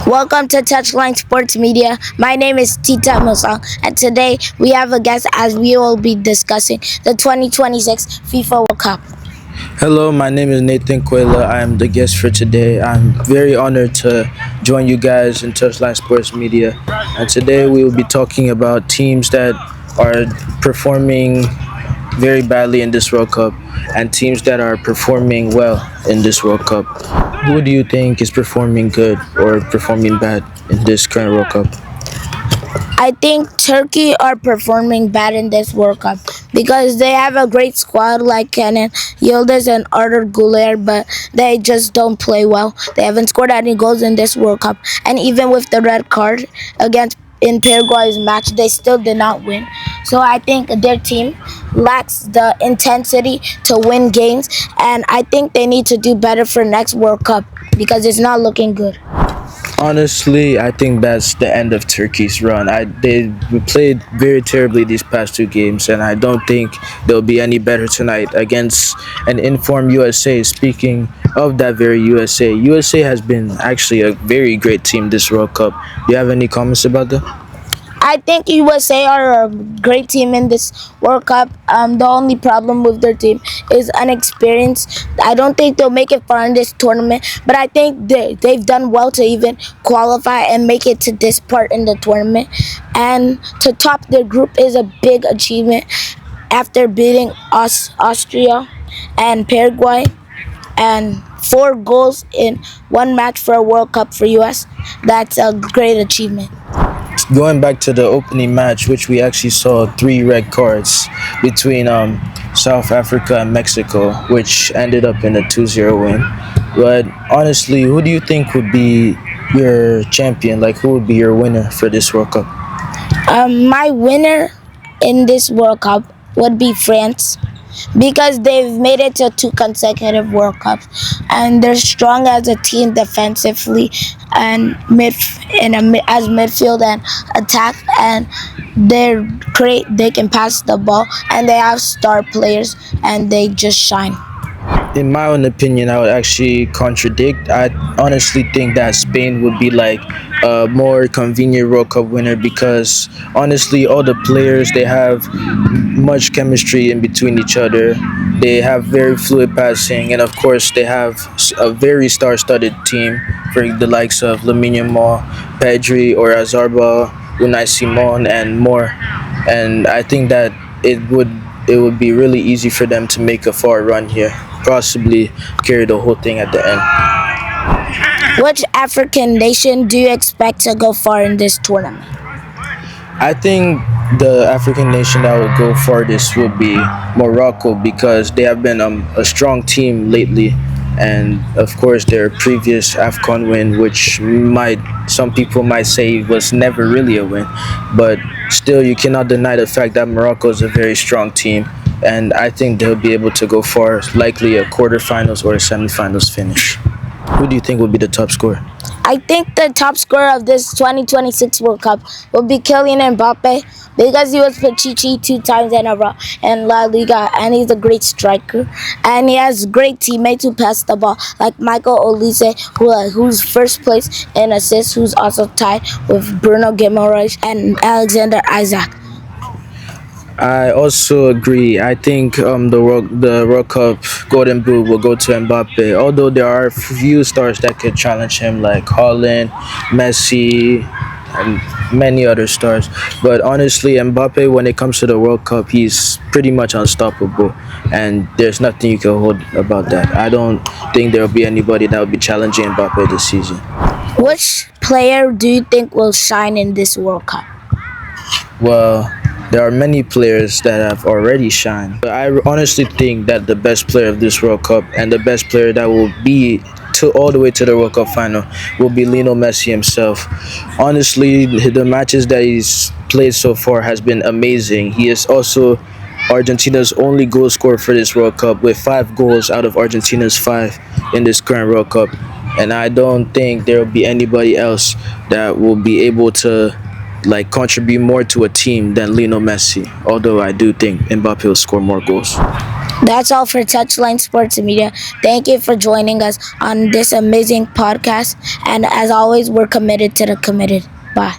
Welcome to TouchLine Sports Media. My name is Tita Musang, and today we have a guest as we will be discussing the 2026 FIFA World Cup. Hello, my name is Nathan Quayla. I am the guest for today. I'm very honored to join you guys in Touchline Sports Media. And today we will be talking about teams that are performing very badly in this World Cup and teams that are performing well in this World Cup. Who do you think is performing good or performing bad in this current World Cup? I think Turkey are performing bad in this World Cup because they have a great squad like Kenan Yildiz and Arthur Güler, but they just don't play well. They haven't scored any goals in this World Cup, and even with the red card against in Paraguay's match, they still did not win. So I think their team lacks the intensity to win games, and I think they need to do better for next World Cup because it's not looking good. Honestly, I think that's the end of Turkey's run. They played very terribly these past two games, and I don't think they'll be any better tonight against an informed USA. Speaking of that very USA has been actually a very great team this World Cup. Do you have any comments about that? I think USA are a great team in this World Cup. The only problem with their team is inexperience. I don't think they'll make it far in this tournament, but I think they've done well to even qualify and make it to this part in the tournament. And to top their group is a big achievement after beating Austria and Paraguay and 4 goals in one match for a World Cup for US. That's a great achievement. Going back to the opening match, which we actually saw 3 red cards between South Africa and Mexico, which ended up in a 2-0 win. But honestly, who do you think would be your champion? Like, who would be your winner for this World Cup? My winner in this World Cup would be France because they've made it to 2 consecutive World Cups and they're strong as a team defensively and as midfield and attack, and they're great. They can pass the ball and they have star players and they just shine. In my own opinion, I would actually contradict. I honestly think that Spain would be like a more convenient World Cup winner because honestly, all the players they have much chemistry in between each other. They have very fluid passing, and of course, they have a very star-studded team for the likes of Lamine Yamal, Pedri, or Azarba, Unai Simon, and more. And I think that it would be really easy for them to make a far run here, possibly carry the whole thing at the end. Which African nation do you expect to go far in this tournament? I think the African nation that would go farthest would be Morocco because they have been a strong team lately, and of course their previous AFCON win, which some people might say was never really a win, but still you cannot deny the fact that Morocco is a very strong team, and I think they'll be able to go far, likely a quarterfinals or a semifinals finish. Who do you think will be the top scorer? I think the top scorer of this 2026 World Cup will be Kylian Mbappé because he was Pichichi 2 times in a row in La Liga, and he's a great striker. And he has great teammates who pass the ball, like Michael Olise, who's first place in assists, who's also tied with Bruno Guimaraes and Alexander Isaac. I also agree. I think the World Cup Golden Boot will go to Mbappe. Although there are few stars that could challenge him, like Haaland, Messi, and many other stars. But honestly, Mbappe, when it comes to the World Cup, he's pretty much unstoppable, and there's nothing you can hold about that. I don't think there will be anybody that will be challenging Mbappe this season. Which player do you think will shine in this World Cup? Well, there are many players that have already shined. But I honestly think that the best player of this World Cup and the best player that will be all the way to the World Cup final will be Lionel Messi himself. Honestly, the matches that he's played so far has been amazing. He is also Argentina's only goal scorer for this World Cup with 5 goals out of Argentina's 5 in this current World Cup. And I don't think there will be anybody else that will be able to contribute more to a team than Lionel Messi, although I do think Mbappe will score more goals. That's all for Touchline Sports Media. Thank you for joining us on this amazing podcast. And as always, we're committed to the committed. Bye.